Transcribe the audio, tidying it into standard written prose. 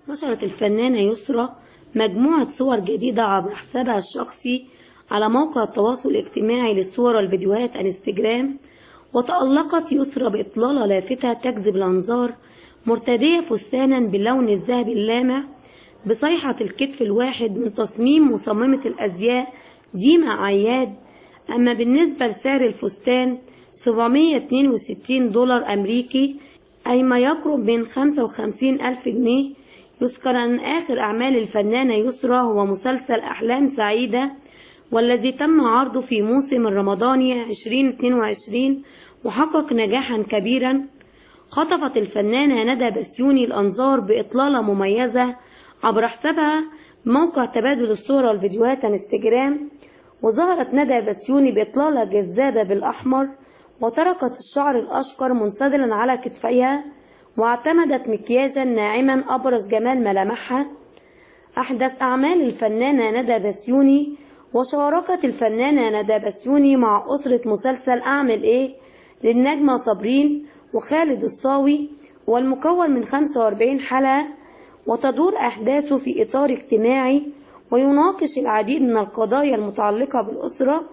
نشرت الفنانة يسرا مجموعة صور جديدة عبر حسابها الشخصي على موقع التواصل الاجتماعي للصور والفيديوهات انستجرام. وتألقت يسرا بإطلالة لافتة تجذب الأنظار، مرتدية فستانا باللون الذهبي اللامع بصيحة الكتف الواحد من تصميم مصممة الأزياء ديما عياد. أما بالنسبة لسعر الفستان 762 دولار أمريكي، أي ما يقرب من 55,000 جنيه. يذكر أن آخر أعمال الفنانة يسرا هو مسلسل أحلام سعيدة، والذي تم عرضه في موسم الرمضاني 2022 وحقق نجاحا كبيرا. خطفت الفنانة ندى بسيوني الأنظار بإطلالة مميزة عبر حسابها موقع تبادل الصور والفيديوهات انستجرام. وظهرت ندى بسيوني بإطلالة جذابة بالأحمر، وتركت الشعر الأشقر منسدلا على كتفيها، واعتمدت مكياجا ناعما أبرز جمال ملامحها. أحدث أعمال الفنانة ندى بسيوني. وشاركت الفنانة ندى بسيوني مع أسرة مسلسل أعمل إيه للنجمة صابرين وخالد الصاوي، والمكون من 45 حلقة، وتدور أحداثه في إطار اجتماعي ويناقش العديد من القضايا المتعلقة بالأسرة.